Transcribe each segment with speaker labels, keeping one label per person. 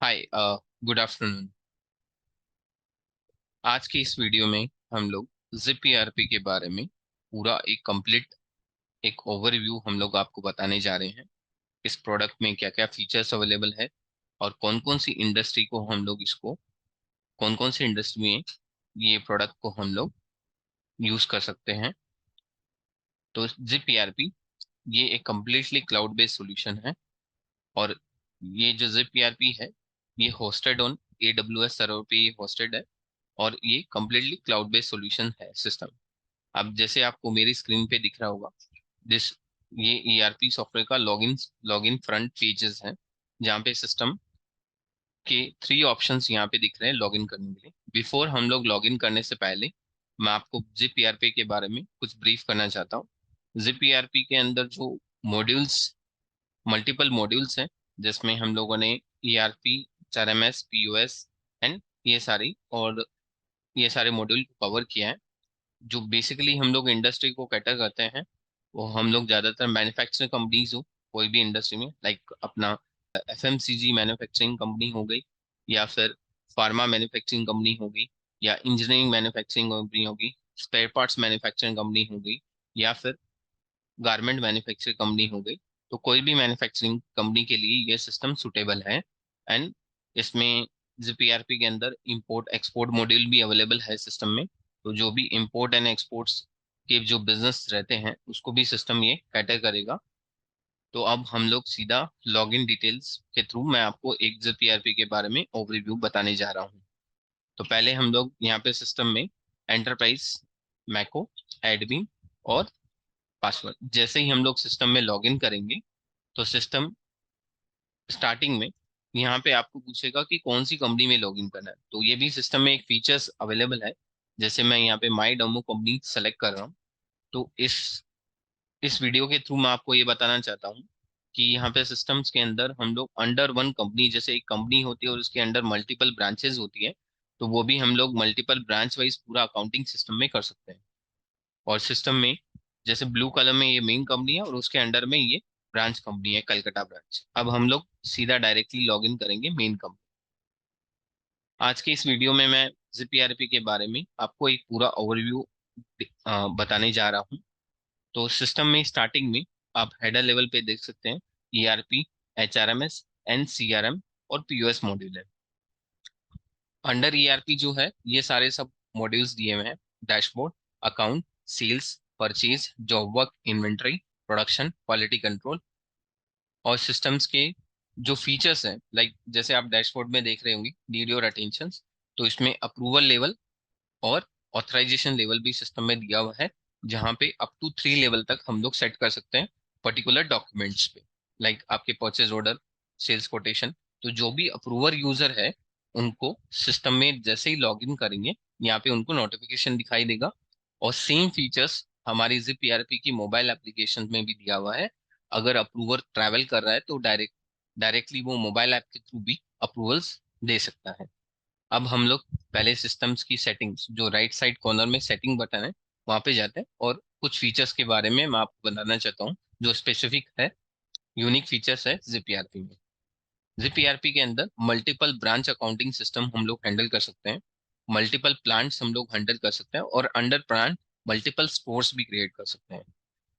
Speaker 1: हाय, good afternoon. आज की इस वीडियो में हम लोग जिप ईआरपी के बारे में पूरा एक कंप्लीट एक ओवरव्यू हम लोग आपको बताने जा रहे हैं। इस प्रोडक्ट में क्या क्या फीचर्स अवेलेबल है और कौन कौन सी इंडस्ट्री को हम लोग इसको कौन कौन सी इंडस्ट्री में ये प्रोडक्ट को हम लोग यूज कर सकते हैं। तो जिप ईआरपी ये एक कम्प्लीटली क्लाउड बेस्ड सॉल्यूशन है। और ये जो जिप ईआरपी है ये होस्टेड ऑन AWS सर्वर पे होस्टेड है। और ये कम्प्लीटली क्लाउड बेस्ड सॉल्यूशन है सिस्टम। अब जैसे आपको मेरी स्क्रीन पे दिख रहा होगा, दिस ये ईआरपी सॉफ्टवेयर का लॉगिन लॉगिन फ्रंट पेजेस है, जहाँ पे सिस्टम के 3 ऑप्शंस यहाँ पे दिख रहे हैं लॉगिन करने के लिए। बिफोर हम लोग लॉगिन करने से पहले मैं आपको जिप ईआरपी के बारे में कुछ ब्रीफ करना चाहता हूँ। जिप ईआरपी के अंदर जो मॉड्यूल्स मल्टीपल मॉड्यूल्स हैं, जिसमें हम लोगों ने ईआरपी, HRMS, POS एंड ये सारी और ये सारे मॉड्यूल को कवर किया है। जो बेसिकली हम लोग इंडस्ट्री को कैटर करते हैं, वो हम लोग ज्यादातर मैन्युफैक्चरिंग कंपनीज हो, कोई भी इंडस्ट्री में, लाइक अपना FMCG मैन्युफैक्चरिंग कंपनी हो गई, या फिर फार्मा मैन्युफैक्चरिंग कंपनी हो गई, या इंजीनियरिंग मैन्युफैक्चरिंग कंपनी होगी, स्पेयर पार्ट्स मैन्युफैक्चरिंग कंपनी हो गई, या फिर गारमेंट मैन्युफैक्चरिंग कंपनी हो गई। तो कोई भी मैन्युफैक्चरिंग कंपनी के लिए ये सिस्टम सुटेबल है। एंड इसमें जीपीआरपी के अंदर इंपोर्ट एक्सपोर्ट मॉड्यूल भी अवेलेबल है सिस्टम में। तो जो भी इंपोर्ट एंड एक्सपोर्ट्स के जो बिजनेस रहते हैं उसको भी सिस्टम ये कैटर करेगा। तो अब हम लोग सीधा लॉगिन डिटेल्स के थ्रू मैं आपको एक जीपीआरपी के बारे में ओवरव्यू बताने जा रहा हूँ। तो पहले हम लोग यहाँ पे सिस्टम में एंटरप्राइज, मैको, एडमिन और पासवर्ड, जैसे ही हम लोग सिस्टम में लॉगिन करेंगे तो सिस्टम स्टार्टिंग में यहाँ पे आपको पूछेगा कि कौन सी कंपनी में लॉगिन करना है। तो ये भी सिस्टम में एक फीचर्स अवेलेबल है। जैसे मैं यहाँ पे माई डोमो कंपनी सेलेक्ट कर रहा हूँ। तो इस वीडियो के थ्रू मैं आपको ये बताना चाहता हूँ कि यहाँ पे सिस्टम्स के अंदर हम लोग अंडर वन कंपनी, जैसे एक कंपनी होती है और उसके अंडर मल्टीपल ब्रांचेस होती है, तो वो भी हम लोग मल्टीपल ब्रांच वाइज पूरा अकाउंटिंग सिस्टम में कर सकते हैं। और सिस्टम में जैसे ब्लू कलर में ये मेन कंपनी है और उसके अंडर में ये ब्रांच कंपनी है, कलकत्ता ब्रांच। अब हम लोग सीधा डायरेक्टली लॉग इन करेंगे मेन कंपनी। आज के इस वीडियो में मैं जीपीआरपी के बारे में आपको एक पूरा ओवरव्यू बताने जा रहा हूँ। तो सिस्टम में स्टार्टिंग में आप हेडर लेवल पे देख सकते हैं ईआरपी, HRMS, NCRM और POS मॉड्यूल है। अंडर ईआरपी जो है ये सारे सब मॉड्यूल्स दिए हुए हैं: dashboard, account, sales, purchase, job work, inventory, production, quality control. और सिस्टम्स के जो फीचर्स हैं, लाइक जैसे आप डैशबोर्ड में देख रहे होंगे, नीड योर अटेंशन, तो इसमें अप्रूवल लेवल और ऑथराइजेशन लेवल भी सिस्टम में दिया हुआ है, जहाँ पे अप टू 3 लेवल तक हम लोग सेट कर सकते हैं पर्टिकुलर डॉक्यूमेंट्स पे। लाइक आपके परचेज ऑर्डर, सेल्स कोटेशन। तो जो भी अप्रूवर यूजर है उनको सिस्टम में जैसे ही लॉग इन करेंगे, यहाँ पे उनको नोटिफिकेशन दिखाई देगा। और सेम फीचर्स हमारी जिप ईआरपी की मोबाइल एप्लीकेशन में भी दिया हुआ है। अगर अप्रूवर ट्रैवल कर रहा है तो डायरेक्टली वो मोबाइल ऐप के थ्रू भी अप्रूवल्स दे सकता है। अब हम लोग पहले सिस्टम्स की सेटिंग्स, जो राइट साइड कॉर्नर में सेटिंग बटन है, वहां पे जाते हैं और कुछ फीचर्स के बारे में मैं आपको बताना चाहता हूँ जो स्पेसिफिक है, यूनिक फीचर्स है जीपीआरपी में। जीपीआरपी के अंदर मल्टीपल ब्रांच अकाउंटिंग सिस्टम हम लोग हैंडल कर सकते हैं, मल्टीपल प्लांट्स हम लोग हैंडल कर सकते हैं, और अंडर प्लांट मल्टीपल स्टोर्स भी क्रिएट कर सकते हैं।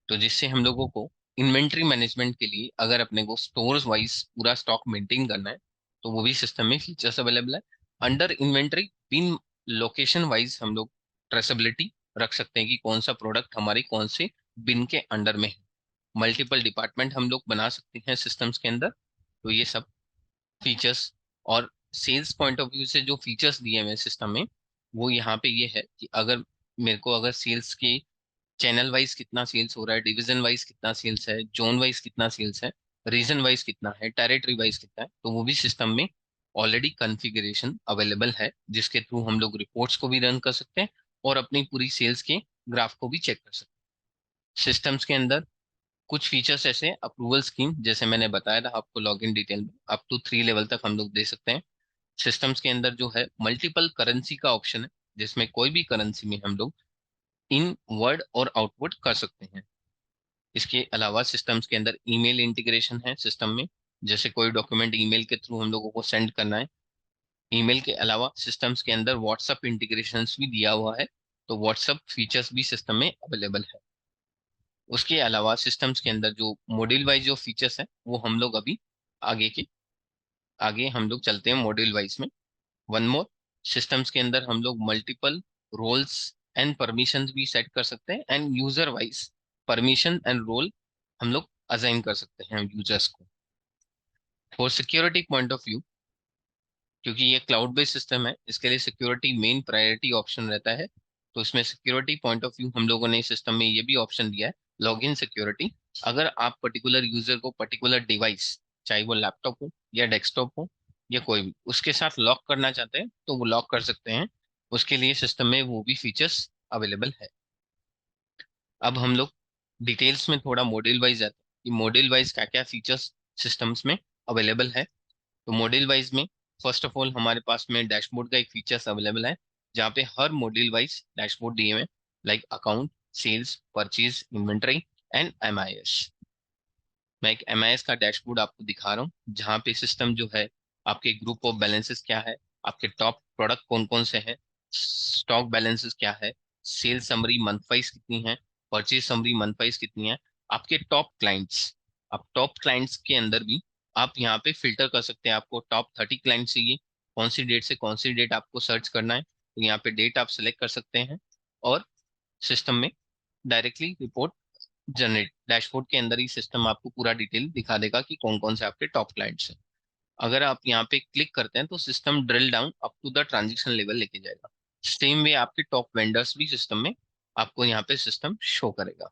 Speaker 1: तो जिससे हम लोगों को इन्वेंट्री मैनेजमेंट के लिए अगर अपने को स्टोर्स वाइज पूरा स्टॉक मेंटेन करना है, तो वो भी सिस्टम में फीचर्स अवेलेबल है। अंडर इन्वेंट्री बिन लोकेशन वाइज हम लोग ट्रेसेबिलिटी रख सकते हैं कि कौन सा प्रोडक्ट हमारे कौन से बिन के अंडर में है। मल्टीपल डिपार्टमेंट हम लोग बना सकते हैं सिस्टम्स के अंदर। तो ये सब फीचर्स। और सेल्स पॉइंट ऑफ व्यू से जो फीचर्स दिए हुए हैं सिस्टम में, वो यहाँ पे ये है कि अगर मेरे को अगर सेल्स के चैनल वाइज कितना सेल्स हो रहा है, डिवीजन वाइज कितना सेल्स है, जोन वाइज कितना सेल्स है, रीजन वाइज कितना है, टेरिटरी वाइज कितना है, तो वो भी सिस्टम में ऑलरेडी कॉन्फ़िगरेशन अवेलेबल है, जिसके थ्रू हम लोग रिपोर्ट्स को भी रन कर सकते हैं और अपनी पूरी सेल्स के ग्राफ को भी चेक कर सकते हैं। सिस्टम्स के अंदर कुछ फीचर्स ऐसे अप्रूवल स्कीम, जैसे मैंने बताया था आपको लॉगिन डिटेल में, अप टू 3 लेवल तक हम लोग दे सकते हैं। सिस्टम्स के अंदर जो है मल्टीपल करेंसी का ऑप्शन है, जिसमें कोई भी करेंसी में हम लोग इन वर्ड और आउटपुट कर सकते हैं। इसके अलावा सिस्टम्स के अंदर ईमेल इंटीग्रेशन है सिस्टम में, जैसे कोई डॉक्यूमेंट ईमेल के थ्रू हम लोगों को सेंड करना है। ईमेल के अलावा सिस्टम्स के अंदर व्हाट्सएप इंटीग्रेशंस भी दिया हुआ है, तो व्हाट्सएप फीचर्स भी सिस्टम में अवेलेबल है। उसके अलावा सिस्टम्स के अंदर जो मॉड्यूल वाइज जो फीचर्स हैं वो हम लोग अभी आगे के आगे हम लोग चलते हैं मॉड्यूल वाइज में। वन मोर, सिस्टम्स के अंदर हम लोग मल्टीपल रोल्स एंड परमिशंस भी सेट कर सकते हैं, and user wise permission and role हम लोग असाइन कर सकते हैं यूजर्स को। For security point of view, क्योंकि ये क्लाउड बेस्ड सिस्टम है, इसके लिए सिक्योरिटी मेन प्रायोरिटी ऑप्शन रहता है। तो इसमें सिक्योरिटी पॉइंट ऑफ व्यू हम लोगों ने सिस्टम में ये भी ऑप्शन दिया है, लॉगिन सिक्योरिटी। अगर आप पर्टिकुलर यूजर को पर्टिकुलर डिवाइस, चाहे वो लैपटॉप हो या डेस्कटॉप हो या कोई भी, उसके साथ लॉक करना चाहते हैं तो वो लॉक कर सकते हैं। उसके लिए सिस्टम में वो भी फीचर्स अवेलेबल है। अब हम लोग डिटेल्स में थोड़ा मॉड्यूल वाइज आते हैं कि मॉड्यूल वाइज क्या क्या फीचर्स सिस्टम्स में अवेलेबल है। तो मॉड्यूल वाइज में फर्स्ट ऑफ ऑल हमारे पास में डैशबोर्ड का एक फीचर्स अवेलेबल है, जहाँ पे हर मॉड्यूल वाइज डैशबोर्ड दिए हुए हैं, like account, sales, purchase, inventory and MIS. मैं एक एमआईएस का डैशबोर्ड आपको दिखा रहा हूँ, जहाँ पे सिस्टम जो है आपके ग्रुप ऑफ बैलेंसेस क्या है, आपके टॉप प्रोडक्ट कौन कौन से हैं, स्टॉक बैलेंसेस क्या है, सेल्स समरी मंथ वाइज कितनी है, परचेज समरी मंथ वाइज कितनी है, आपके टॉप क्लाइंट्स। आप टॉप क्लाइंट्स के अंदर भी आप यहाँ पे फिल्टर कर सकते हैं, आपको टॉप 30 क्लाइंट चाहिए, कौन सी डेट से कौन सी डेट आपको सर्च करना है, तो यहाँ पे डेट आप सेलेक्ट कर सकते हैं और सिस्टम में डायरेक्टली रिपोर्ट जनरेट, डैशबोर्ड के अंदर ही सिस्टम आपको पूरा डिटेल दिखा देगा कि कौन कौन से आपके टॉप क्लाइंट्स हैं। अगर आप यहाँ पे क्लिक करते हैं तो system drill down up to the transaction level लेके जाएगा। सेम वे आपके टॉप वेंडर्स भी सिस्टम में आपको यहाँ पे सिस्टम शो करेगा।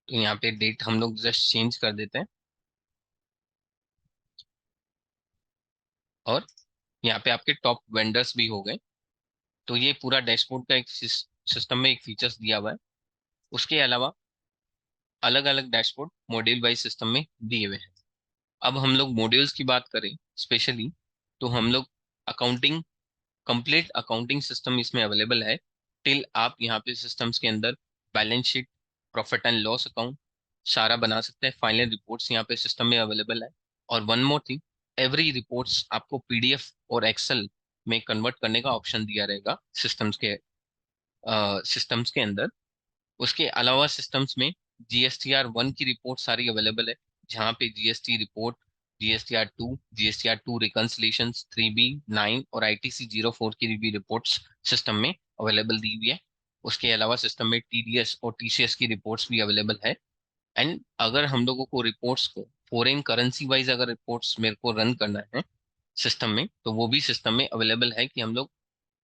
Speaker 1: तो यहाँ पे डेट हम लोग जस्ट चेंज कर देते हैं और यहाँ पे आपके टॉप वेंडर्स भी हो गए। तो ये पूरा डैशबोर्ड का एक सिस्टम में एक फीचर्स दिया हुआ है। उसके अलावा अलग अलग डैशबोर्ड मॉड्यूल वाइज सिस्टम में दिए हुए हैं। अब हम लोग मॉड्यूल्स की बात करें स्पेशली, तो हम लोग अकाउंटिंग, कंप्लीट अकाउंटिंग सिस्टम इसमें अवेलेबल है। टिल आप यहाँ पे सिस्टम्स के अंदर balance sheet, profit and loss account सारा बना सकते हैं। फाइनल रिपोर्ट्स यहाँ पे सिस्टम में अवेलेबल है। और one more thing, every reports आपको पीडीएफ और एक्सेल में कन्वर्ट करने का ऑप्शन दिया रहेगा सिस्टम्स के अंदर। उसके अलावा सिस्टम्स में GSTR 1 की रिपोर्ट सारी अवेलेबल है, जहाँ पे GST report, GSTR 2, GSTR 2 reconciliation, 3B 9 और ITC 04 की भी रिपोर्ट्स सिस्टम में अवेलेबल दी हुई है। उसके अलावा सिस्टम में TDS और TCS की रिपोर्ट्स भी अवेलेबल है। एंड अगर हम लोगों को रिपोर्ट्स को फॉरेन करेंसी वाइज अगर रिपोर्ट्स मेरे को रन करना है सिस्टम में, तो वो भी सिस्टम में अवेलेबल है कि हम लोग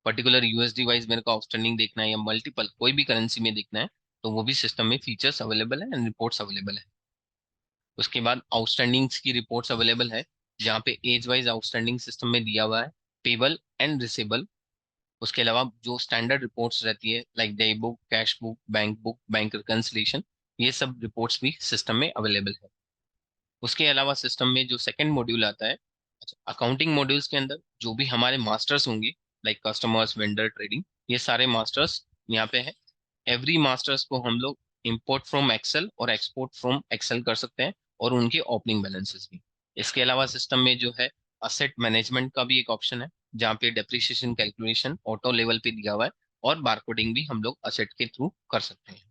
Speaker 1: पर्टिकुलर यूएसडी वाइज मेरे को आउटस्टैंडिंग देखना है या मल्टीपल कोई भी करेंसी में देखना है, तो वो भी सिस्टम में फीचर्स अवेलेबल है एंड रिपोर्ट्स अवेलेबल है। उसके बाद आउटस्टैंडिंग्स की रिपोर्ट्स अवेलेबल है, जहाँ पे एज वाइज आउटस्टैंडिंग सिस्टम में दिया हुआ है, पेबल एंड रिसेबल। उसके अलावा जो स्टैंडर्ड रिपोर्ट्स रहती है like day book, cash book, bank reconciliation, ये सब रिपोर्ट्स भी सिस्टम में अवेलेबल है। उसके अलावा सिस्टम में जो सेकंड मॉड्यूल आता है, अच्छा, अकाउंटिंग मॉड्यूल्स के अंदर जो भी हमारे मास्टर्स होंगे, लाइक कस्टमर्स, वेंडर, ट्रेडिंग, ये सारे मास्टर्स यहाँ पे है। एवरी मास्टर्स को हम लोग इंपोर्ट फ्रॉम एक्सेल और एक्सपोर्ट फ्रॉम एक्सेल कर सकते हैं, और उनके ओपनिंग बैलेंसेस भी। इसके अलावा सिस्टम में जो है असेट मैनेजमेंट का भी एक ऑप्शन है, जहाँ पे डेप्रिसिएशन कैलकुलेशन ऑटो लेवल पे दिया हुआ है, और बारकोडिंग भी हम लोग असेट के थ्रू कर सकते हैं।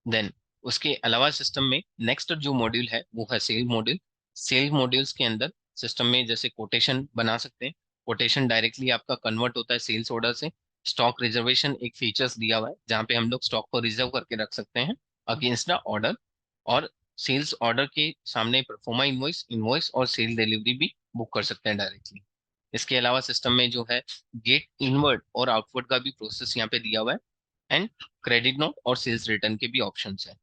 Speaker 1: देन उसके अलावा सिस्टम में नेक्स्ट जो मॉड्यूल है वो है सेल मॉड्यूल। सेल मॉड्यूल्स के अंदर सिस्टम में जैसे कोटेशन बना सकते हैं, कोटेशन डायरेक्टली आपका कन्वर्ट होता है सेल्स ऑर्डर से। स्टॉक रिजर्वेशन एक फीचर्स दिया हुआ है, जहाँ पे हम लोग स्टॉक को रिजर्व करके रख सकते हैं अगेंस्ट द ऑर्डर। और सेल्स ऑर्डर के सामने प्रोफोमा इनवॉइस, इनवॉइस और सेल डिलीवरी भी बुक कर सकते हैं डायरेक्टली। इसके अलावा सिस्टम में जो है गेट इनवर्ड और आउटवर्ड का भी प्रोसेस यहाँ पे दिया हुआ है, एंड क्रेडिट नोट और सेल्स रिटर्न के भी ऑप्शंस हैं।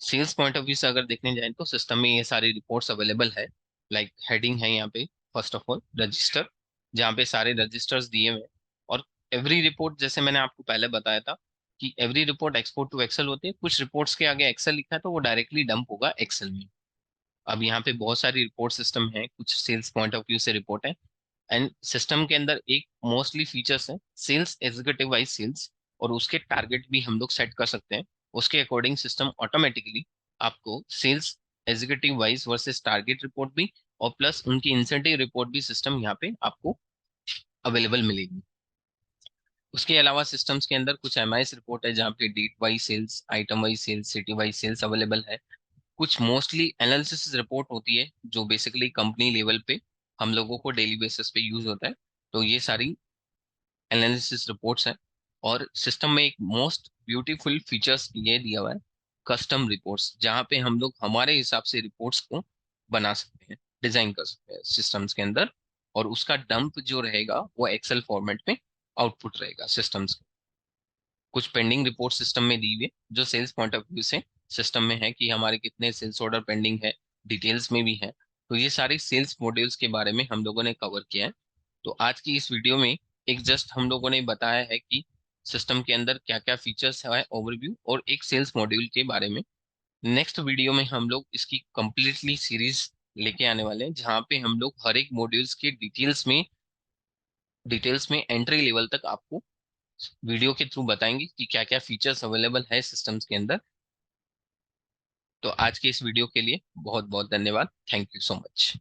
Speaker 1: सेल्स पॉइंट ऑफ व्यू से अगर देखने जाए तो सिस्टम में ये सारी रिपोर्ट्स अवेलेबल है। लाइक हेडिंग है यहाँ पे, फर्स्ट ऑफ ऑल रजिस्टर, जहाँ पे सारे रजिस्टर्स दिए हुए हैं। और एवरी रिपोर्ट, जैसे मैंने आपको पहले बताया था कि every report export to Excel होती है, कुछ रिपोर्ट्स के आगे एक्सेल लिखा है तो वो डायरेक्टली डंप होगा एक्सेल में। अब यहाँ पे बहुत सारी रिपोर्ट सिस्टम है, कुछ सेल्स पॉइंट ऑफ व्यू से रिपोर्ट है। एंड सिस्टम के अंदर एक मोस्टली फीचर्स है सेल्स एग्जीक्यूटिव वाइज सेल्स, और उसके टारगेट भी हम लोग सेट कर सकते हैं। उसके अकॉर्डिंग सिस्टम ऑटोमेटिकली आपको sales executive wise versus target report भी, और प्लस उनकी इंसेंटिव रिपोर्ट भी सिस्टम यहाँ पे आपको अवेलेबल मिलेगी। उसके अलावा सिस्टम्स के अंदर कुछ एमआईएस रिपोर्ट है जहाँ पे date wise sales, item wise sales, city wise sales available है। कुछ मोस्टली एनालिसिस रिपोर्ट होती है जो बेसिकली कंपनी लेवल पे हम लोगों को डेली बेसिस पे यूज होता है। तो ये सारी एनालिसिस रिपोर्ट्स हैं। और सिस्टम में एक मोस्ट ब्यूटीफुल फीचर्स ये दिया हुआ है, कस्टम रिपोर्ट्स, जहाँ पे हम लोग हमारे हिसाब से रिपोर्ट्स को बना सकते हैं, डिजाइन कर सकते हैं सिस्टम्स के अंदर। और उसका डंप जो रहेगा वो एक्सेल फॉर्मेट में आउटपुट रहेगा सिस्टम्स। कुछ पेंडिंग रिपोर्ट सिस्टम में दी हुई है जो सेल्स पॉइंट ऑफ व्यू से सिस्टम में है कि हमारे कितने सेल्स ऑर्डर पेंडिंग है, डिटेल्स में भी है। तो ये सारी सेल्स मॉड्यूल्स के बारे में हम लोगों ने कवर किया है। तो आज की इस वीडियो में एक जस्ट हम लोगों ने बताया है कि सिस्टम के अंदर क्या क्या फीचर्स है, ओवरव्यू और एक सेल्स मॉड्यूल के बारे में। नेक्स्ट वीडियो में हम लोग इसकी कंप्लीटली सीरीज लेके आने वाले हैं जहाँ पे हम लोग हर एक मॉड्यूल्स के डिटेल्स में एंट्री लेवल तक आपको वीडियो के थ्रू बताएंगे कि क्या क्या फीचर्स अवेलेबल है सिस्टम्स के अंदर। तो आज के इस वीडियो के लिए बहुत बहुत धन्यवाद। Thank you so much.